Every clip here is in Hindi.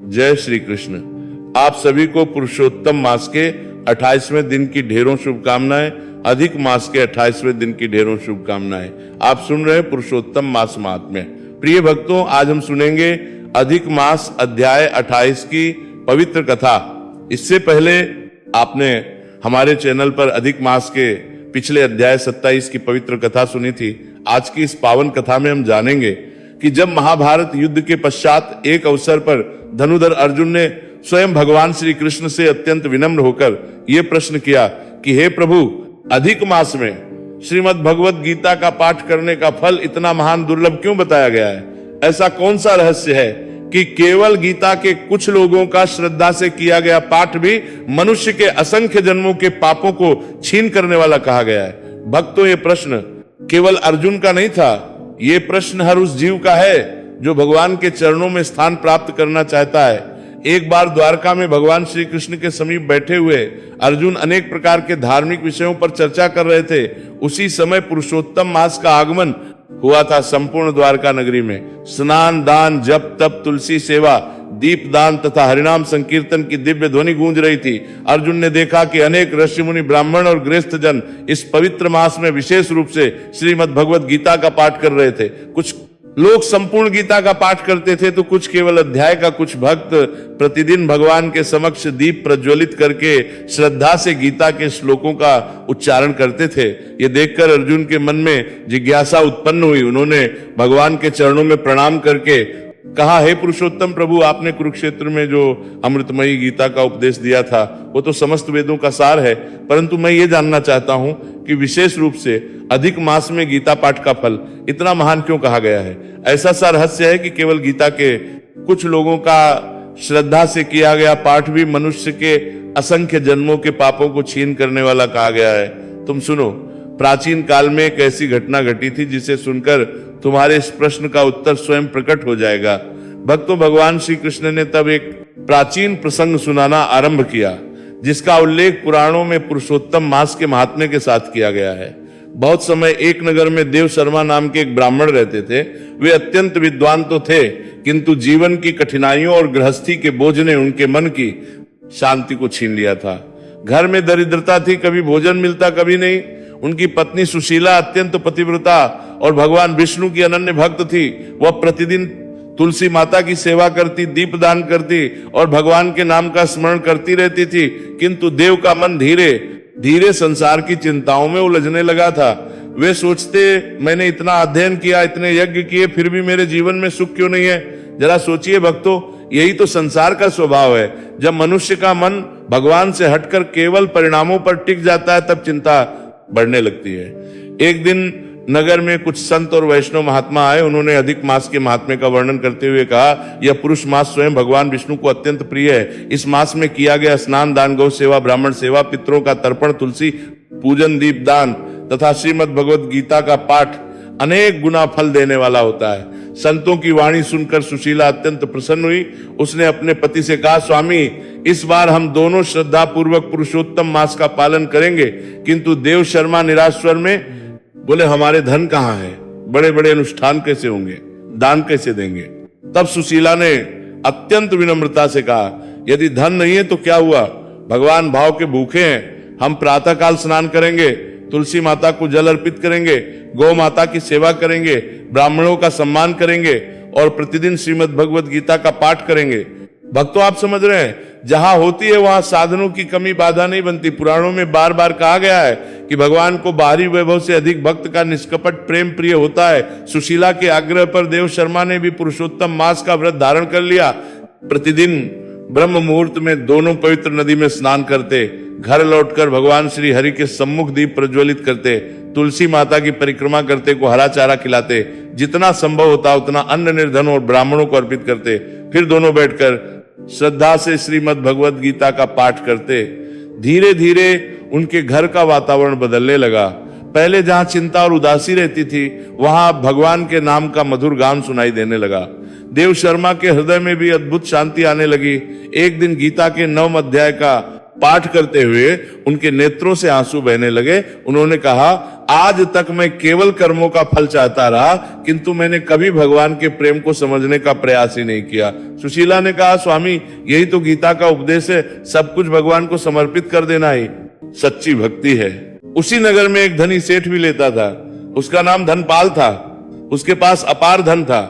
जय श्री कृष्ण। आप सभी को पुरुषोत्तम मास के 28वें दिन की ढेरों शुभकामनाएं, अधिक मास के 28वें दिन की ढेरों शुभकामनाएं। आप सुन रहे हैं पुरुषोत्तम मास महात्म्य। प्रिय भक्तों, आज हम सुनेंगे अधिक मास अध्याय 28 की पवित्र कथा। इससे पहले आपने हमारे चैनल पर अधिक मास के पिछले अध्याय 27 की पवित्र कथा सुनी थी। आज की इस पावन कथा में हम जानेंगे कि जब महाभारत युद्ध के पश्चात एक अवसर पर धनुधर अर्जुन ने स्वयं भगवान श्री कृष्ण से अत्यंत विनम्र होकर यह प्रश्न किया कि हे प्रभु, अधिक मास में श्रीमद् भगवत गीता का पाठ करने का फल इतना महान दुर्लभ क्यों बताया गया है? ऐसा कौन सा रहस्य है कि केवल गीता के कुछ लोगों का श्रद्धा से किया गया पाठ भी मनुष्य के असंख्य जन्मों के पापों को छीन करने वाला कहा गया है? भक्तों, ये प्रश्न केवल अर्जुन का नहीं था, ये प्रश्न हर उस जीव का है जो भगवान के चरणों में स्थान प्राप्त करना चाहता है। एक बार द्वारका में भगवान श्री कृष्ण के समीप बैठे हुए अर्जुन अनेक प्रकार के धार्मिक विषयों पर चर्चा कर रहे थे। उसी समय पुरुषोत्तम मास का आगमन हुआ था। संपूर्ण द्वारका नगरी में स्नान, दान, जप, तप, तुलसी सेवा, दीप दान तथा हरिनाम संकीर्तन की दिव्य ध्वनि गूंज रही थी। अर्जुन ने देखा कि अनेक ऋषि मुनि, ब्राह्मण और गृहस्थ जन इस पवित्र मास में विशेष रूप से श्रीमद् भगवत गीता का पाठ कर रहे थे। कुछ लोग संपूर्ण गीता का पाठ करते थे तो कुछ केवल अध्याय का। कुछ भक्त प्रतिदिन भगवान के समक्ष दीप प्रज्वलित करके श्रद्धा से गीता के श्लोकों का उच्चारण करते थे। ये देखकर अर्जुन के मन में जिज्ञासा उत्पन्न हुई। उन्होंने भगवान के चरणों में प्रणाम करके कहा, हे पुरुषोत्तम प्रभु, आपने कुरुक्षेत्र में जो अमृतमयी गीता का उपदेश दिया था वो तो समस्त वेदों का सार है, परंतु मैं ये जानना चाहता हूं कि विशेष रूप से अधिक मास में गीता पाठ का फल इतना महान क्यों कहा गया है? ऐसा सा रहस्य है कि केवल गीता के कुछ लोगों का श्रद्धा से किया गया पाठ भी मनुष्य के असंख्य जन्मों के पापों को छीन करने वाला कहा गया है। तुम सुनो, प्राचीन काल में एक ऐसी घटना घटी थी जिसे सुनकर तुम्हारे इस प्रश्न का उत्तर स्वयं प्रकट हो जाएगा। भक्तों, भगवान श्री कृष्ण ने तब एक प्राचीन प्रसंग सुनाना आरंभ किया जिसका उल्लेख पुराणों में पुरुषोत्तम मास के महात्म्य के साथ किया गया है। बहुत समय एक नगर में देव शर्मा नाम के एक ब्राह्मण रहते थे। वे अत्यंत विद्वान तो थे, किंतु जीवन की कठिनाइयों और गृहस्थी के बोझ ने उनके मन की शांति को छीन लिया था। घर में दरिद्रता थी, कभी भोजन मिलता कभी नहीं। उनकी पत्नी सुशीला अत्यंत पतिव्रता और भगवान विष्णु की अनन्य भक्त थी। वह प्रतिदिन तुलसी माता की सेवा करती, दीप दान करती और भगवान के नाम का स्मरण करती रहती थी, किंतु देव का मन धीरे धीरे संसार की चिंताओं में उलझने लगा था। वे सोचते, मैंने इतना अध्ययन किया, इतने यज्ञ किए, फिर भी मेरे जीवन में सुख क्यों नहीं है? जरा सोचिए भक्तों, यही तो संसार का स्वभाव है। जब मनुष्य का मन भगवान से हटकर केवल परिणामों पर टिक जाता है तब चिंता बढ़ने लगती है। एक दिन नगर में कुछ संत और वैष्णव महात्मा आए। उन्होंने अधिक मास के महात्म्य का वर्णन करते हुए कहा, यह पुरुष मास स्वयं भगवान विष्णु को अत्यंत प्रिय है। इस मास में किया गया स्नान, दान, गौ सेवा, ब्राह्मण सेवा, पितरों का तर्पण, तुलसी पूजन, दीप दान तथा श्रीमद् भगवत गीता का पाठ अनेक गुना फल देने वाला होता है। संतों की वाणी सुनकर सुशीला अत्यंत प्रसन्न हुई। उसने अपने पति से कहा, स्वामी, इस बार हम दोनों श्रद्धा पूर्वक पुरुषोत्तम मास का पालन करेंगे। किंतु देव शर्मा निराश स्वर में बोले, हमारे धन कहाँ है? बड़े बड़े अनुष्ठान कैसे होंगे? दान कैसे देंगे? तब सुशीला ने अत्यंत विनम्रता से कहा, यदि धन नहीं है तो क्या हुआ? भगवान भाव के भूखे हैं। हम प्रातः काल स्नान करेंगे, तुलसी माता को जल अर्पित करेंगे, गौ माता की सेवा करेंगे, ब्राह्मणों का सम्मान करेंगे और प्रतिदिन श्रीमद् भगवत गीता का पाठ करेंगे। भक्तों, आप समझ रहे हैं, जहां होती है वहां साधनों की कमी बाधा नहीं बनती। पुराणों में बार बार कहा गया है कि भगवान को बाहरी वैभव से अधिक भक्त का निष्कपट प्रेम प्रिय होता है। सुशीला के आग्रह पर देव शर्मा ने भी पुरुषोत्तम मास का व्रत धारण कर लिया। प्रतिदिन ब्रह्म मुहूर्त में दोनों पवित्र नदी में स्नान करते, घर लौटकर भगवान श्री हरि के सम्मुख दीप प्रज्वलित करते, तुलसी माता की परिक्रमा करते को हरा चारा खिलाते, जितना संभव होता उतना अन्न, निर्धन और ब्राह्मणों को अर्पित करते। फिर दोनों बैठकर श्रद्धा से श्रीमद् भगवत गीता का पाठ करते। धीरे धीरे उनके घर का वातावरण बदलने लगा। पहले जहां चिंता और उदासी रहती थी वहां भगवान के नाम का मधुर गान सुनाई देने लगा। देव शर्मा के हृदय में भी अद्भुत शांति आने लगी। एक दिन गीता के 9वें अध्याय का पाठ करते हुए उनके नेत्रों से आंसू बहने लगे। उन्होंने कहा, आज तक मैं केवल कर्मों का फल चाहता रहा, किंतु मैंने कभी भगवान के प्रेम को समझने का प्रयास ही नहीं किया। सुशीला ने कहा, स्वामी यही तो गीता का उपदेश है, सब कुछ भगवान को समर्पित कर देना ही सच्ची भक्ति है। उसी नगर में एक धनी सेठ भी लेता था, उसका नाम धनपाल था। उसके पास अपार धन था,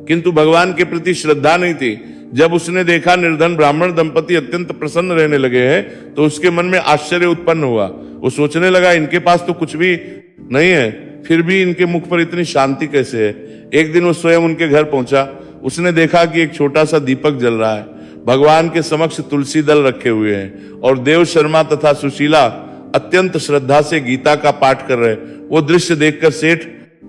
किंतु भगवान के प्रति श्रद्धा नहीं थी। जब उसने देखा निर्धन ब्राह्मण दंपति अत्यंत प्रसन्न रहने लगे हैं, तो उसके मन में आश्चर्य उत्पन्न हुआ। वो सोचने लगा, इनके पास तो कुछ भी नहीं है, फिर भी इनके मुख पर इतनी शांति कैसे है। एक दिन वो स्वयं उनके घर पहुंचा। उसने देखा कि एक छोटा सा दीपक जल रहा है, भगवान के समक्ष तुलसी दल रखे हुए हैं और देव शर्मा तथा सुशीला अत्यंत श्रद्धा से गीता का पाठ कर रहे। वो दृश्य देखकर सेठ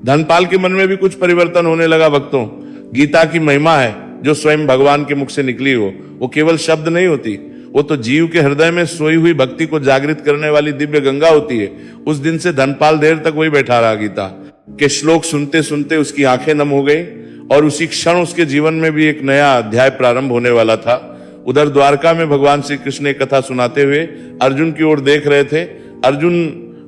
धनपाल के मन में भी कुछ परिवर्तन होने लगा। भक्तों, गीता की महिमा है जो स्वयं भगवान के मुख से निकली हो, वो केवल शब्द नहीं होती, वो तो जीव के हृदय में सोई हुई भक्ति को जागृत करने वाली दिव्य गंगा होती है। उस दिन से धनपाल देर तक वही बैठा रहा। गीता के श्लोक सुनते सुनते उसकी आंखें नम हो गई और उसी क्षण उसके जीवन में भी एक नया अध्याय प्रारंभ होने वाला था। उधर द्वारका में भगवान श्री कृष्ण एक कथा सुनाते हुए अर्जुन की ओर देख रहे थे। अर्जुन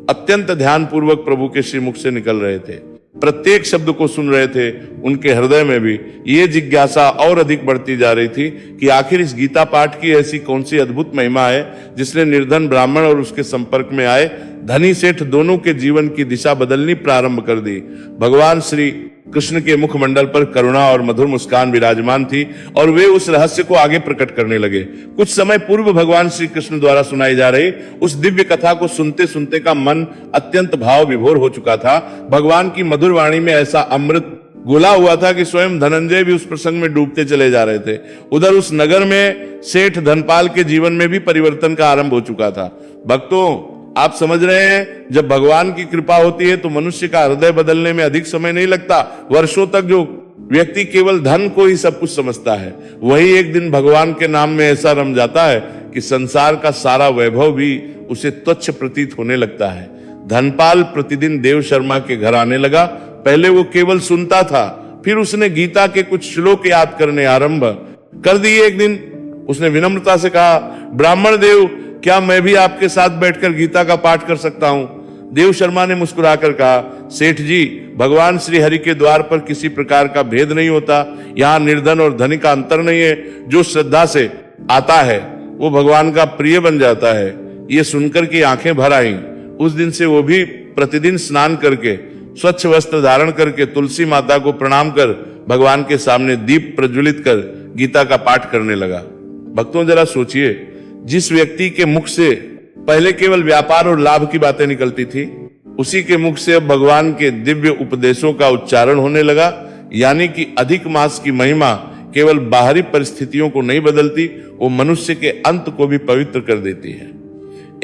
अत्यंत ध्यान पूर्वक प्रभु के श्रीमुख से निकल रहे थे, प्रत्येक शब्द को सुन रहे थे। उनके हृदय में भी ये जिज्ञासा और अधिक बढ़ती जा रही थी कि आखिर इस गीता पाठ की ऐसी कौन सी अद्भुत महिमा है जिसने निर्धन ब्राह्मण और उसके संपर्क में आए धनी सेठ दोनों के जीवन की दिशा बदलनी प्रारंभ कर दी। भगवान श्री कृष्ण के मुखमंडल पर करुणा और मधुर मुस्कान विराजमान थी और वे उस रहस्य को आगे प्रकट करने लगे। कुछ समय पूर्व भगवान श्री कृष्ण द्वारा सुनाई जा रही उस दिव्य कथा को सुनते सुनते का मन अत्यंत भाव विभोर हो चुका था। भगवान की मधुर वाणी में ऐसा अमृत घुला हुआ था कि स्वयं धनंजय भी उस प्रसंग में डूबते चले जा रहे थे। उधर उस नगर में सेठ धनपाल के जीवन में भी परिवर्तन का आरंभ हो चुका था। भक्तों, आप समझ रहे हैं, जब भगवान की कृपा होती है तो मनुष्य का हृदय बदलने में अधिक समय नहीं लगता। वर्षों तक जो व्यक्ति केवल धन को ही सब कुछ समझता है, वही एक दिन भगवान के नाम में ऐसा रम जाता है कि संसार का सारा वैभव भी उसे तुच्छ प्रतीत होने लगता है। धनपाल प्रतिदिन देव शर्मा के घर आने लगा। पहले वो केवल सुनता था, फिर उसने गीता के कुछ श्लोक याद करने आरंभ कर दिए। एक दिन उसने विनम्रता से कहा, ब्राह्मण देव, क्या मैं भी आपके साथ बैठकर गीता का पाठ कर सकता हूं? देव शर्मा ने मुस्कुराकर कहा, सेठ जी, भगवान श्री हरि के द्वार पर किसी प्रकार का भेद नहीं होता। यहाँ निर्धन और धनी का अंतर नहीं है। जो श्रद्धा से आता है वो भगवान का प्रिय बन जाता है। ये सुनकर की आंखें भर आईं। उस दिन से वो भी प्रतिदिन स्नान करके स्वच्छ वस्त्र धारण करके तुलसी माता को प्रणाम कर भगवान के सामने दीप प्रज्वलित कर गीता का पाठ करने लगा। भक्तों, जरा सोचिए, जिस व्यक्ति के मुख से पहले केवल व्यापार और लाभ की बातें निकलती थी, उसी के मुख से अब भगवान के दिव्य उपदेशों का उच्चारण होने लगा। यानी कि अधिक मास की महिमा केवल बाहरी परिस्थितियों को नहीं बदलती, वो मनुष्य के अंत को भी पवित्र कर देती है।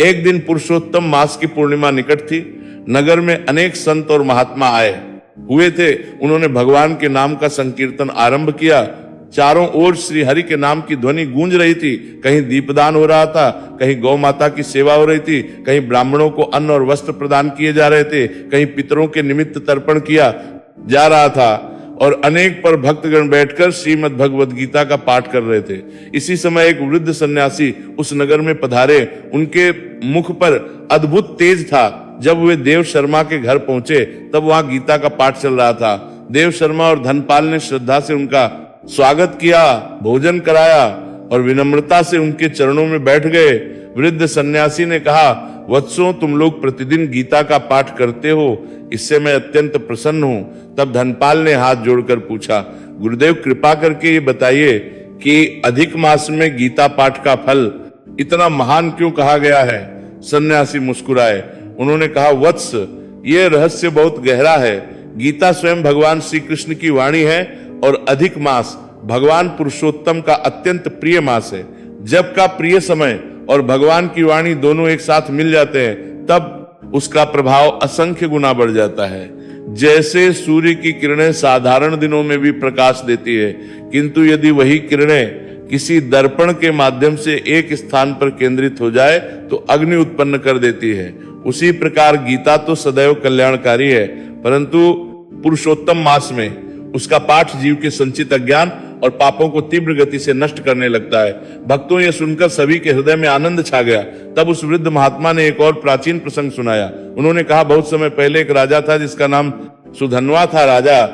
एक दिन पुरुषोत्तम मास की पूर्णिमा निकट थी। नगर में अनेक संत और महात्मा आए हुए थे। उन्होंने भगवान के नाम का संकीर्तन आरंभ किया। चारों ओर श्री हरि के नाम की ध्वनि गूंज रही थी। कहीं दीपदान हो रहा था, कहीं गौ माता की सेवा हो रही थी, कहीं ब्राह्मणों को अन्न और वस्त्र प्रदान किए जा रहे थे, कहीं पितरों के निमित्त तर्पण किया जा रहा था और अनेक पर भक्तगण बैठकर श्रीमद् भगवद गीता का पाठ कर रहे थे। इसी समय एक वृद्ध सन्यासी उस नगर में पधारे। उनके मुख पर अद्भुत तेज था। जब वे देव शर्मा के घर पहुंचे तब वहां गीता का पाठ चल रहा था। देव शर्मा और धनपाल ने श्रद्धा से उनका स्वागत किया, भोजन कराया और विनम्रता से उनके चरणों में बैठ गए। वृद्ध सन्यासी ने कहा, वत्सों, तुम लोग प्रतिदिन गीता का पाठ करते हो, इससे मैं अत्यंत प्रसन्न हूं। तब धनपाल ने हाथ जोड़कर पूछा, गुरुदेव, कृपा करके ये बताइए कि अधिक मास में गीता पाठ का फल इतना महान क्यों कहा गया है? सन्यासी मुस्कुराए। उन्होंने कहा, वत्स, ये रहस्य बहुत गहरा है। गीता स्वयं भगवान श्री कृष्ण की वाणी है और अधिक मास भगवान पुरुषोत्तम का अत्यंत प्रिय मास है। जब का प्रिय समय और भगवान की वाणी दोनों एक साथ मिल जाते हैं, तब उसका प्रभाव असंख्य गुना बढ़ जाता है। जैसे सूर्य की किरणें साधारण दिनों में भी प्रकाश देती है, किंतु यदि वही किरणें किसी दर्पण के माध्यम से एक स्थान पर केंद्रित हो जाए तो अग्नि उत्पन्न कर देती है, उसी प्रकार गीता तो सदैव कल्याणकारी है, परंतु पुरुषोत्तम मास में उसका पाठ जीव के संचित अज्ञान और पापों को तीव्र गति से नष्ट करने लगता है। भक्तों, ये सुनकर सभी के हृदय में आनंद छा गया। तब उस वृद्ध महात्मा ने एक और प्राचीन प्रसंग सुनाया। उन्होंने कहा, बहुत समय पहले एक राजा था जिसका नाम सुधन्वा था। राजा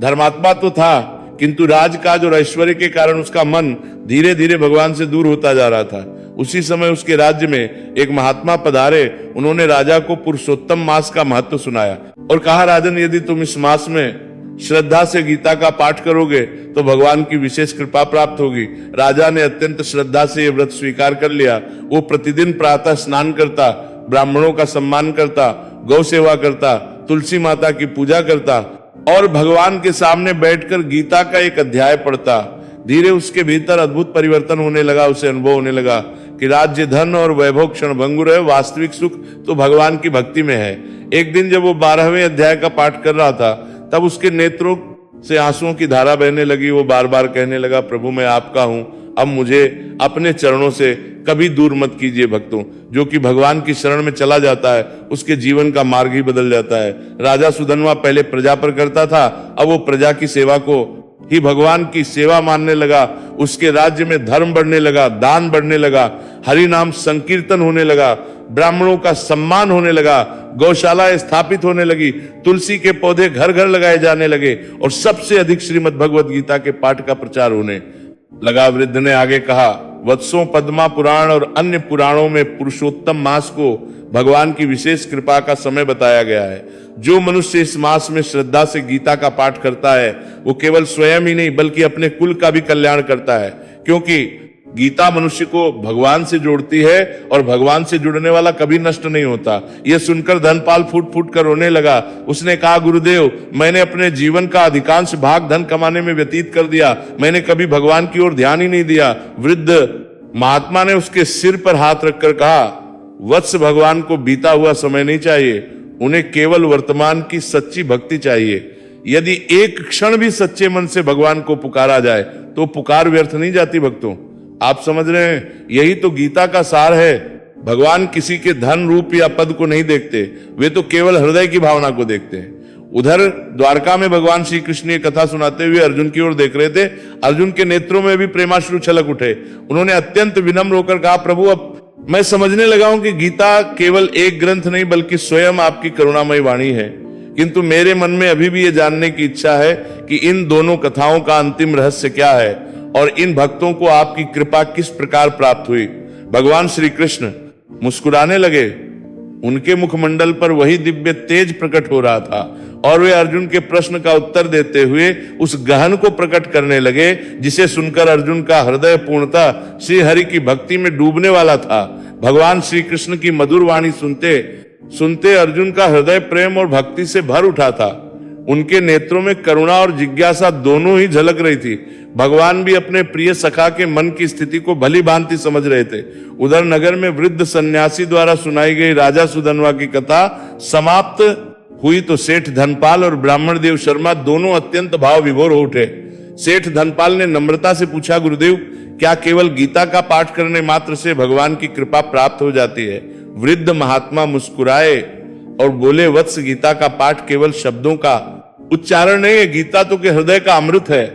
धर्मात्मा तो था, किंतु राजकाज और ऐश्वर्य के कारण उसका मन धीरे धीरे भगवान से दूर होता जा रहा था। उसी समय उसके राज्य में एक महात्मा पधारे। उन्होंने राजा को पुरुषोत्तम मास का महत्व सुनाया और कहा, राजन, यदि तुम इस मास में श्रद्धा से गीता का पाठ करोगे तो भगवान की विशेष कृपा प्राप्त होगी। राजा ने अत्यंत श्रद्धा से यह व्रत स्वीकार कर लिया। वो प्रतिदिन प्रातः स्नान करता, ब्राह्मणों का सम्मान करता, गौ सेवा करता, तुलसी माता की पूजा करता और भगवान के सामने बैठकर गीता का एक अध्याय पढ़ता। धीरे उसके भीतर अद्भुत परिवर्तन होने लगा। उसे अनुभव होने लगा कि राज्य, धन और वैभव क्षणभंगुर है, वास्तविक सुख तो भगवान की भक्ति में है। एक दिन जब वो 12वें अध्याय का पाठ कर रहा था, तब उसके नेत्रों से आंसुओं की धारा बहने लगी। वो बार बार कहने लगा, प्रभु मैं आपका हूं, अब मुझे अपने चरणों से कभी दूर मत कीजिए। भक्तों, जो कि भगवान की शरण में चला जाता है उसके जीवन का मार्ग ही बदल जाता है। राजा सुधन्वा पहले प्रजा पर करता था, अब वो प्रजा की सेवा को ही भगवान की सेवा मानने लगा। उसके राज्य में धर्म बढ़ने लगा, दान बढ़ने लगा, हरि नाम संकीर्तन होने लगा, ब्राह्मणों का सम्मान होने लगा, गौशालाएं स्थापित होने लगी, तुलसी के पौधे घर घर लगाए जाने लगे और सबसे अधिक श्रीमद् भगवत गीता के पाठ का प्रचार होने लगा। वृद्ध ने आगे कहा, वत्सों पद्मा पुराण और अन्य पुराणों में पुरुषोत्तम मास को भगवान की विशेष कृपा का समय बताया गया है। जो मनुष्य इस मास में श्रद्धा से गीता का पाठ करता है वो केवल स्वयं ही नहीं बल्कि अपने कुल का भी कल्याण करता है, क्योंकि गीता मनुष्य को भगवान से जोड़ती है और भगवान से जुड़ने वाला कभी नष्ट नहीं होता। यह सुनकर धनपाल फूट फूट कर रोने लगा। उसने कहा, गुरुदेव, मैंने अपने जीवन का अधिकांश भाग धन कमाने में व्यतीत कर दिया, मैंने कभी भगवान की ओर ध्यान ही नहीं दिया। वृद्ध महात्मा ने उसके सिर पर हाथ रखकर कहा, वत्स, भगवान को बीता हुआ समय नहीं चाहिए, उन्हें केवल वर्तमान की सच्ची भक्ति चाहिए। यदि एक क्षण भी सच्चे मन से भगवान को पुकारा जाए तो पुकार व्यर्थ नहीं जाती। भक्तों, आप समझ रहे हैं, यही तो गीता का सार है। भगवान किसी के धन, रूप या पद को नहीं देखते, वे तो केवल हृदय की भावना को देखते हैं। उधर द्वारका में भगवान श्री कृष्ण ये कथा सुनाते हुए अर्जुन की ओर देख रहे थे। अर्जुन के नेत्रों में भी प्रेमाश्रु छलक उठे। उन्होंने अत्यंत विनम्र होकर कहा, प्रभु, अब मैं समझने लगा हूं कि गीता केवल एक ग्रंथ नहीं बल्कि स्वयं आपकी करुणामयी वाणी है, किंतु मेरे मन में अभी भी ये जानने की इच्छा है कि इन दोनों कथाओं का अंतिम रहस्य क्या है और इन भक्तों को आपकी कृपा किस प्रकार प्राप्त हुई। भगवान श्री कृष्ण मुस्कुराने लगे। उनके मुखमंडल पर वही दिव्य तेज प्रकट हो रहा था और वे अर्जुन के प्रश्न का उत्तर देते हुए उस गहन को प्रकट करने लगे जिसे सुनकर अर्जुन का हृदय पूर्णतः श्री हरि की भक्ति में डूबने वाला था। भगवान श्री कृष्ण की मधुर वाणी सुनते सुनते अर्जुन का हृदय प्रेम और भक्ति से भर उठा था। उनके नेत्रों में करुणा और जिज्ञासा दोनों ही झलक रही थी। भगवान भी अपने प्रिय सखा के मन की स्थिति को भली भांति समझ रहे थे। उधर नगर में वृद्ध सन्यासी द्वारा सुनाई गई राजा सुधन्वा की कथा समाप्त हुई तो सेठ धनपाल और ब्राह्मण देव शर्मा दोनों अत्यंत भाव विभोर हो उठे। सेठ धनपाल ने नम्रता से पूछा, गुरुदेव, क्या केवल गीता का पाठ करने मात्र से भगवान की कृपा प्राप्त हो जाती है? वृद्ध महात्मा मुस्कुराए और बोले, वत्स, गीता का पाठ केवल शब्दों का उच्चारण नहीं है, गीता तो के हृदय का अमृत है।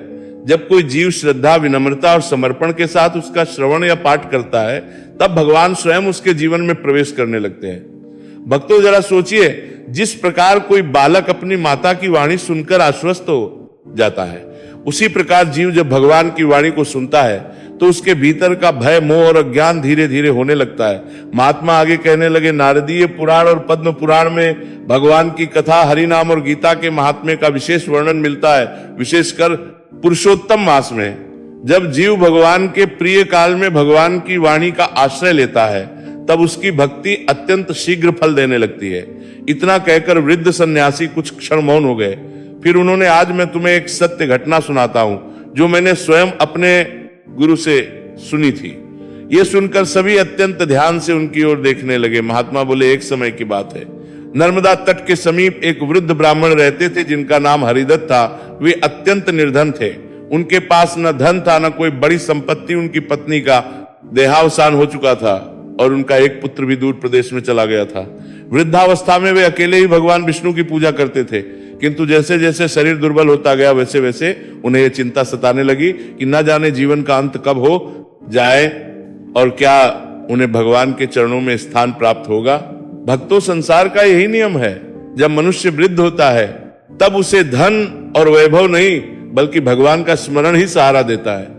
जब कोई जीव श्रद्धा, विनम्रता और समर्पण के साथ उसका श्रवण या पाठ करता है तब भगवान स्वयं उसके जीवन में प्रवेश करने लगते हैं। भक्तों, जरा सोचिए, जिस प्रकार कोई बालक अपनी माता की वाणी सुनकर आश्वस्त हो जाता है, उसी प्रकार जीव जब भगवान की वाणी को सुनता है तो उसके भीतर का भय, मोह और अज्ञान धीरे धीरे होने लगता है। महात्मा आगे कहने लगे, नारदीय पुराण और पद्म पुराण में भगवान की कथा, हरि नाम और गीता के महात्म्य का विशेष वर्णन मिलता है, विशेषकर पुरुषोत्तम मास में। जब जीव भगवान के प्रिय काल में भगवान की वाणी का आश्रय लेता है तब उसकी भक्ति अत्यंत शीघ्र फल देने लगती है। इतना कहकर वृद्ध सन्यासी कुछ क्षण मौन हो गए। फिर उन्होंने, आज मैं तुम्हें एक सत्य घटना सुनाता हूं जो मैंने स्वयं अपने गुरु से सुनी थी। यह सुनकर सभी अत्यंत ध्यान से उनकी ओर देखने लगे। महात्मा बोले, एक समय की बात है, नर्मदा तट के समीप एक वृद्ध ब्राह्मण रहते थे जिनका नाम हरिदत्त था। वे अत्यंत निर्धन थे। उनके पास न धन था न कोई बड़ी संपत्ति। उनकी पत्नी का देहावसान हो चुका था और उनका एक पुत्र भी दूर प्रदेश में चला गया था। वृद्धावस्था में वे अकेले ही भगवान विष्णु की पूजा करते थे। किंतु जैसे जैसे शरीर दुर्बल होता गया वैसे वैसे उन्हें यह चिंता सताने लगी कि न जाने जीवन का अंत कब हो जाए और क्या उन्हें भगवान के चरणों में स्थान प्राप्त होगा। भक्तों, संसार का यही नियम है, जब मनुष्य वृद्ध होता है तब उसे धन और वैभव नहीं बल्कि भगवान का स्मरण ही सहारा देता है।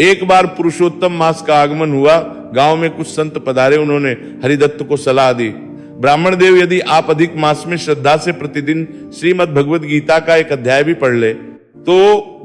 एक बार पुरुषोत्तम मास का आगमन हुआ, गांव में कुछ संत पधारे। उन्होंने हरिदत्त को सलाह दी, ब्राह्मण देव, यदि आप अधिक मास में श्रद्धा से प्रतिदिन श्रीमद् भगवद गीता का एक अध्याय भी पढ़ ले तो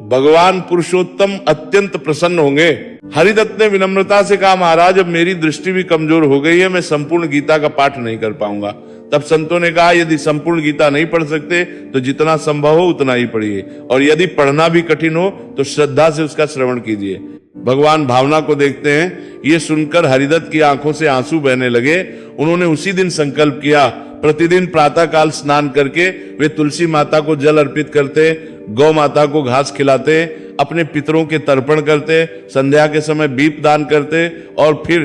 भगवान पुरुषोत्तम अत्यंत प्रसन्न होंगे। हरिदत्त ने विनम्रता से कहा, महाराज, अब मेरी दृष्टि भी कमजोर हो गई है, मैं संपूर्ण गीता का पाठ नहीं कर पाऊंगा। तब संतों ने कहा, यदि संपूर्ण गीता नहीं पढ़ सकते तो जितना संभव हो उतना ही पढ़िए, और यदि पढ़ना भी कठिन हो तो श्रद्धा से उसका श्रवण कीजिए। भगवान भावना को देखते हैं। ये सुनकर हरिदत्त की आंखों से आंसू बहने लगे। उन्होंने उसी दिन संकल्प किया, प्रतिदिन प्रातः काल स्नान करके वे तुलसी माता को जल अर्पित करते, गौ माता को घास खिलाते, अपने पितरों के तर्पण करते, संध्या के समय दीप दान करते और फिर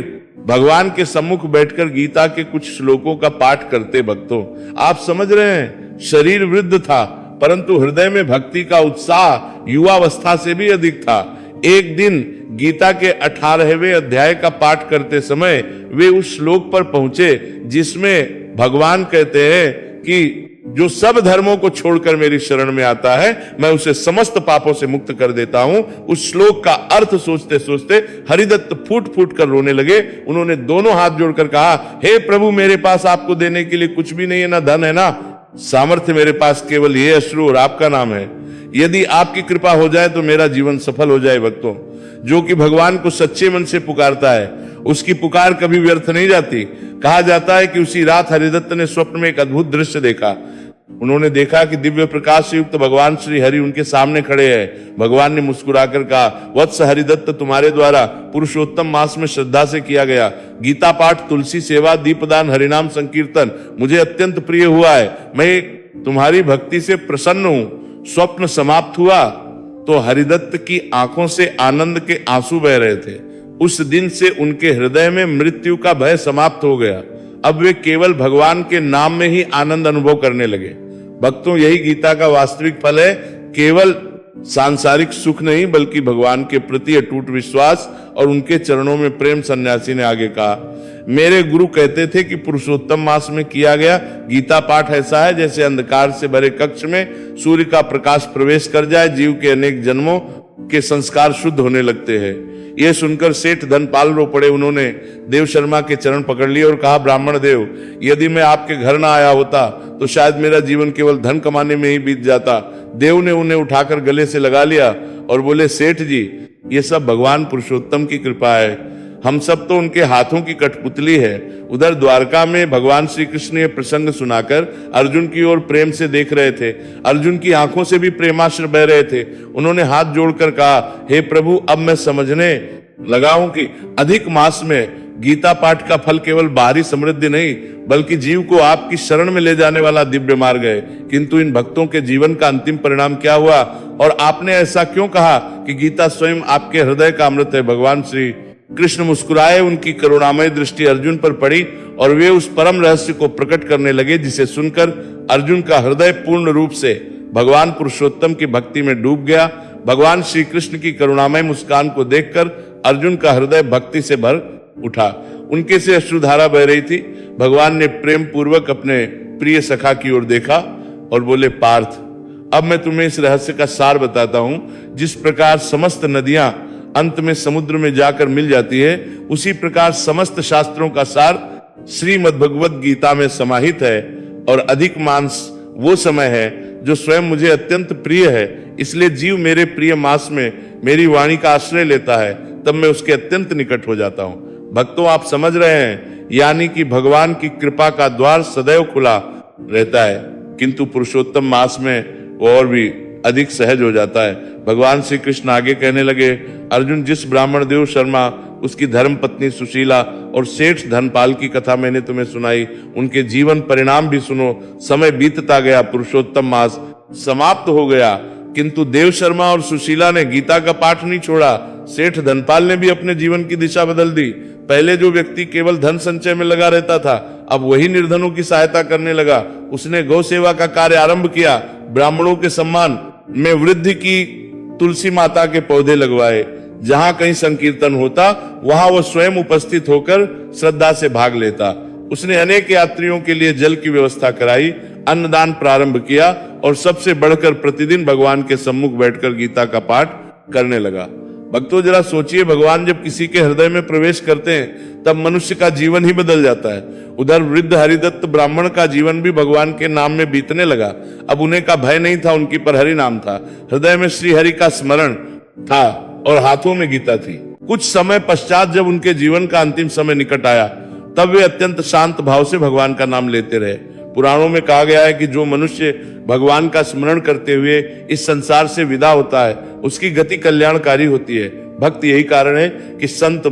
भगवान के सम्मुख बैठकर गीता के कुछ श्लोकों का पाठ करते। भक्तों, आप समझ रहे हैं, शरीर वृद्ध था परंतु हृदय में भक्ति का उत्साह युवावस्था से भी अधिक था। एक दिन गीता के 18वें अध्याय का पाठ करते समय वे उस श्लोक पर पहुंचे जिसमें भगवान कहते हैं कि जो सब धर्मों को छोड़कर मेरी शरण में आता है मैं उसे समस्त पापों से मुक्त कर देता हूं। उस श्लोक का अर्थ सोचते सोचते हरिदत्त फूट फूट कर रोने लगे। उन्होंने दोनों हाथ जोड़कर कहा, हे प्रभु, मेरे पास आपको देने के लिए कुछ भी नहीं है, ना धन है ना सामर्थ्य, मेरे पास केवल ये अश्रु और आपका नाम है। यदि आपकी कृपा हो जाए तो मेरा जीवन सफल हो जाए। भक्तों, जो कि भगवान को सच्चे मन से पुकारता है उसकी पुकार कभी व्यर्थ नहीं जाती। कहा जाता है कि उसी रात हरिदत्त ने स्वप्न में एक अद्भुत दृश्य देखा। उन्होंने देखा कि दिव्य प्रकाश से युक्त भगवान श्री हरि उनके सामने खड़े हैं। भगवान ने मुस्कुराकर कहा, वत्स हरिदत्त, तुम्हारे द्वारा पुरुषोत्तम मास में श्रद्धा से किया गया गीता पाठ, तुलसी सेवा, दीपदान, हरिनाम संकीर्तन मुझे अत्यंत प्रिय हुआ है। मैं तुम्हारी भक्ति से प्रसन्न हूं। स्वप्न समाप्त हुआ तो हरिदत्त की आंखों से आनंद के आंसू बह रहे थे। उस दिन से उनके हृदय में मृत्यु का भय समाप्त हो गया। अब वे केवल भगवान के नाम में ही आनंद अनुभव करने लगे। भक्तों, यही गीता का वास्तविक फल है। केवल सांसारिक सुख नहीं बल्कि भगवान के प्रति अटूट विश्वास और उनके चरणों में प्रेम। सन्यासी ने आगे कहा, मेरे गुरु कहते थे कि पुरुषोत्तम मास में किया गया गीता पाठ ऐसा है जैसे अंधकार से भरे कक्ष में सूर्य का प्रकाश प्रवेश कर जाए, जीव के अनेक जन्मों के संस्कार शुद्ध होने लगते हैं। यह सुनकर सेठ धनपाल रो पड़े। उन्होंने देव शर्मा के चरण पकड़ लिए और कहा, ब्राह्मण देव, यदि मैं आपके घर ना आया होता तो शायद मेरा जीवन केवल धन कमाने में ही बीत जाता। देव ने उन्हें उठाकर गले से लगा लिया और बोले, सेठ जी, ये सब भगवान पुरुषोत्तम की कृपा है, हम सब तो उनके हाथों की कठपुतली है। उधर द्वारका में भगवान श्री कृष्ण ये प्रसंग सुनाकर अर्जुन की ओर प्रेम से देख रहे थे। अर्जुन की आंखों से भी प्रेमाश्र बह रहे थे। उन्होंने हाथ जोड़कर कहा, हे प्रभु, अब मैं समझने लगा हूं कि अधिक मास में गीता पाठ का फल केवल बाहरी समृद्धि नहीं बल्कि जीव को आपकी शरण में ले जाने वाला दिव्य मार्ग है। किंतु इन भक्तों के जीवन का अंतिम परिणाम क्या हुआ और आपने ऐसा क्यों कहा कि गीता स्वयं आपके हृदय का अमृत है। भगवान श्री कृष्ण मुस्कुराए। उनकी करुणामय दृष्टि अर्जुन पर पड़ी और वे उस परम रहस्य को प्रकट करने लगे जिसे सुनकर अर्जुन का हृदय पूर्ण रूप से भगवान पुरुषोत्तम की भक्ति में डूब गया। भगवान श्री कृष्ण की करुणामय मुस्कान को देखकर अर्जुन का हृदय भक्ति से भर उठा। उनके से अश्रुधारा बह रही थी। भगवान ने प्रेम पूर्वक अपने प्रिय सखा की ओर देखा और बोले, पार्थ, अब मैं तुम्हें इस रहस्य का सार बताता हूं। जिस प्रकार समस्त नदियां अंत में समुद्र में जाकर मिल जाती है, उसी प्रकार समस्त शास्त्रों का सार श्रीमद् भगवद गीता में समाहित है। और अधिक मास वो समय है जो स्वयं मुझे अत्यंत प्रिय है। इसलिए जीव मेरे प्रिय मास में मेरी वाणी का आश्रय लेता है, तब मैं उसके अत्यंत निकट हो जाता हूं। भक्तों, आप समझ रहे हैं, यानी कि भगवान की कृपा का द्वार सदैव खुला रहता है, किंतु पुरुषोत्तम मास में वो और भी अधिक सहज हो जाता है। भगवान श्री कृष्ण आगे कहने लगे, अर्जुन, जिस ब्राह्मण देव शर्मा, उसकी धर्म पत्नी सुशीला और सेठ धनपाल की कथा मैंने तुम्हें सुनाई, उनके जीवन परिणाम भी सुनो। समय बीतता गया, पुरुषोत्तम मास समाप्त हो गया, किंतु देव शर्मा और सुशीला ने गीता का पाठ नहीं छोड़ा। सेठ धनपाल ने भी अपने जीवन की दिशा बदल दी। पहले जो व्यक्ति केवल धन संचय में लगा रहता था, अब वही निर्धनों की सहायता करने लगा। उसने गौ सेवा का कार्य आरंभ किया। ब्राह्मणों के सम्मान में वृद्धि की, तुलसी माता के पौधे लगवाए, जहां कहीं संकीर्तन होता वहां वो स्वयं उपस्थित होकर श्रद्धा से भाग लेता। उसने अनेक यात्रियों के लिए जल की व्यवस्था कराई, अन्नदान प्रारंभ किया और सबसे बढ़कर प्रतिदिन भगवान के सम्मुख बैठकर गीता का पाठ करने लगा। भक्तों जरा सोचिए, भगवान जब किसी के हृदय में प्रवेश करते हैं तब मनुष्य का जीवन ही बदल जाता है। उधर वृद्ध हरिदत्त ब्राह्मण का जीवन भी भगवान के नाम में बीतने लगा। अब उन्हें का भय नहीं था, उनकी पर हरि नाम था, हृदय में श्री हरि का स्मरण था और हाथों में गीता थी। कुछ समय पश्चात जब उनके जीवन का अंतिम समय निकट आया तब वे अत्यंत शांत भाव से भगवान का नाम लेते रहे। पुराणों में कहा गया है कि जो मनुष्य भगवान का स्मरण करते हुए इस संसार से विदा होता है उसकी गति कल्याणकारी होती है। भक्त यही कारण है कि संत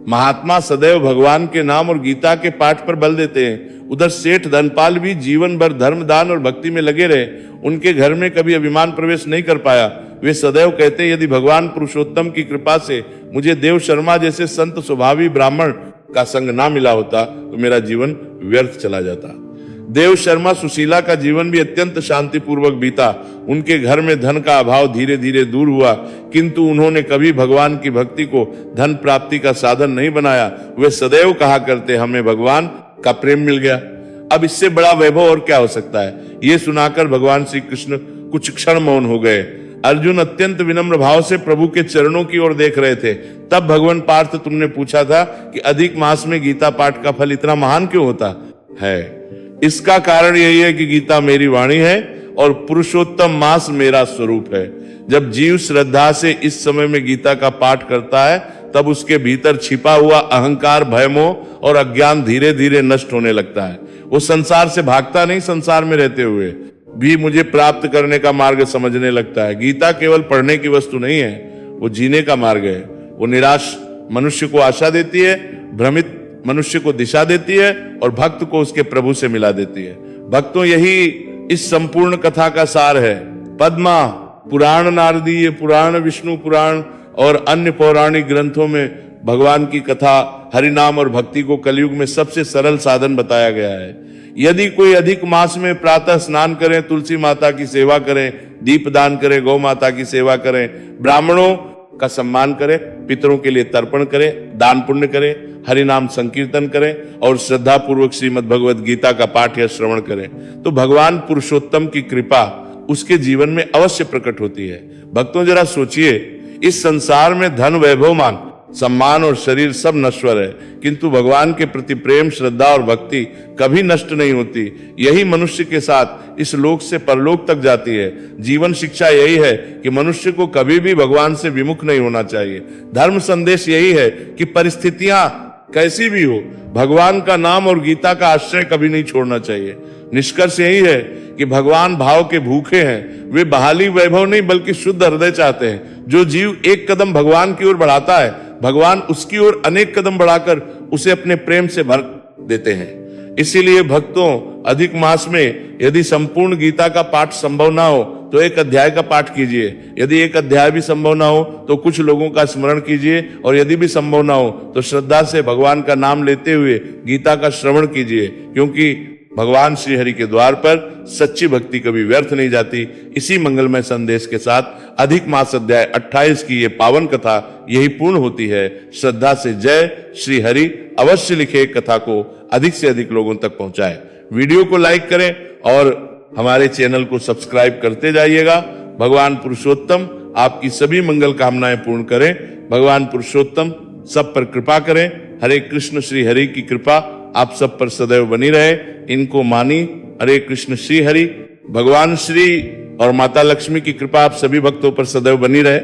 महात्मा सदैव भगवान के नाम और गीता के पाठ पर बल देते हैं। उधर सेठ धनपाल भी जीवन भर धर्म दान और भक्ति में लगे रहे। उनके घर में कभी अभिमान प्रवेश नहीं कर पाया। वे सदैव कहते, यदि भगवान पुरुषोत्तम की कृपा से मुझे देव शर्मा जैसे संत स्वभावी ब्राह्मण का संग ना मिला होता तो मेरा जीवन व्यर्थ चला जाता। देव शर्मा सुशीला का जीवन भी अत्यंत शांतिपूर्वक बीता। उनके घर में धन का अभाव धीरे धीरे दूर हुआ, किंतु उन्होंने कभी भगवान की भक्ति को धन प्राप्ति का साधन नहीं बनाया। वे सदैव कहा करते, हमें भगवान का प्रेम मिल गया, अब इससे बड़ा वैभव और क्या हो सकता है। ये सुनाकर भगवान श्री कृष्ण कुछ क्षण मौन हो गए। अर्जुन अत्यंत विनम्र भाव से प्रभु के चरणों की ओर देख रहे थे। तब भगवान पार्थ तुमने पूछा था कि अधिक मास में गीता पाठ का फल इतना महान क्यों होता है। इसका कारण यही है कि गीता मेरी वाणी है और पुरुषोत्तम मास मेरा स्वरूप है। जब जीव श्रद्धा से इस समय में गीता का पाठ करता है तब उसके भीतर छिपा हुआ अहंकार, भयमोह और अज्ञान धीरे धीरे नष्ट होने लगता है। वो संसार से भागता नहीं, संसार में रहते हुए भी मुझे प्राप्त करने का मार्ग समझने लगता है। गीता केवल पढ़ने की वस्तु नहीं है, वो जीने का मार्ग है। वो निराश मनुष्य को आशा देती है, भ्रमित मनुष्य को दिशा देती है और भक्त को उसके प्रभु से मिला देती है। भक्तों यही इस संपूर्ण कथा का सार है। पद्मा पुराण, नारदीय पुराण, विष्णु पुराण और अन्य पौराणिक ग्रंथों में भगवान की कथा, हरिनाम और भक्ति को कलयुग में सबसे सरल साधन बताया गया है। यदि कोई अधिक मास में प्रातः स्नान करें, तुलसी माता की सेवा करें, दीप दान करें, गौ माता की सेवा करें, ब्राह्मणों का सम्मान करें, पितरों के लिए तर्पण करें, दान पुण्य करें, हरिनाम संकीर्तन करें और श्रद्धा पूर्वक श्रीमद् भगवद गीता का पाठ या श्रवण करें तो भगवान पुरुषोत्तम की कृपा उसके जीवन में अवश्य प्रकट होती है। भक्तों जरा सोचिए, इस संसार में धन, वैभव, मान, सम्मान और शरीर सब नश्वर है, किंतु भगवान के प्रति प्रेम, श्रद्धा और भक्ति कभी नष्ट नहीं होती। यही मनुष्य के साथ इस लोक से परलोक तक जाती है। जीवन शिक्षा यही है कि मनुष्य को कभी भी भगवान से विमुख नहीं होना चाहिए। धर्म संदेश यही है कि परिस्थितियां कैसी भी हो, भगवान का नाम और गीता का आश्रय कभी नहीं छोड़ना चाहिए। निष्कर्ष यही है कि भगवान भाव के भूखे हैं। वे बहाली, वैभव नहीं बल्कि शुद्ध हृदय चाहते हैं। जो जीव एक कदम भगवान की ओर बढ़ाता है, भगवान उसकी ओर अनेक कदम बढ़ाकर उसे अपने प्रेम से भर देते हैं। इसीलिए भक्तों, अधिक मास में यदि संपूर्ण गीता का पाठ संभव ना हो तो एक अध्याय का पाठ कीजिए। यदि एक अध्याय भी संभव ना हो तो कुछ लोगों का स्मरण कीजिए और यदि भी संभव ना हो तो श्रद्धा से भगवान का नाम लेते हुए गीता का श्रवण कीजिए, क्योंकि भगवान श्री हरि के द्वार पर सच्ची भक्ति कभी व्यर्थ नहीं जाती। इसी मंगलमय संदेश के साथ अधिक मास अध्याय 28 की ये पावन कथा यही पूर्ण होती है। श्रद्धा से जय श्री हरि अवश्य लिखे कथा को अधिक से अधिक लोगों तक पहुंचाए। वीडियो को लाइक करें और हमारे चैनल को सब्सक्राइब करते जाइएगा। भगवान पुरुषोत्तम आपकी सभी मंगल कामनाएं पूर्ण करें। भगवान पुरुषोत्तम सब पर कृपा करें। हरे कृष्ण, श्री हरि की कृपा आप सब पर सदैव बनी रहे। इनको मानी। हरे कृष्ण, श्री हरि। भगवान श्री और माता लक्ष्मी की कृपा आप सभी भक्तों पर सदैव बनी रहे।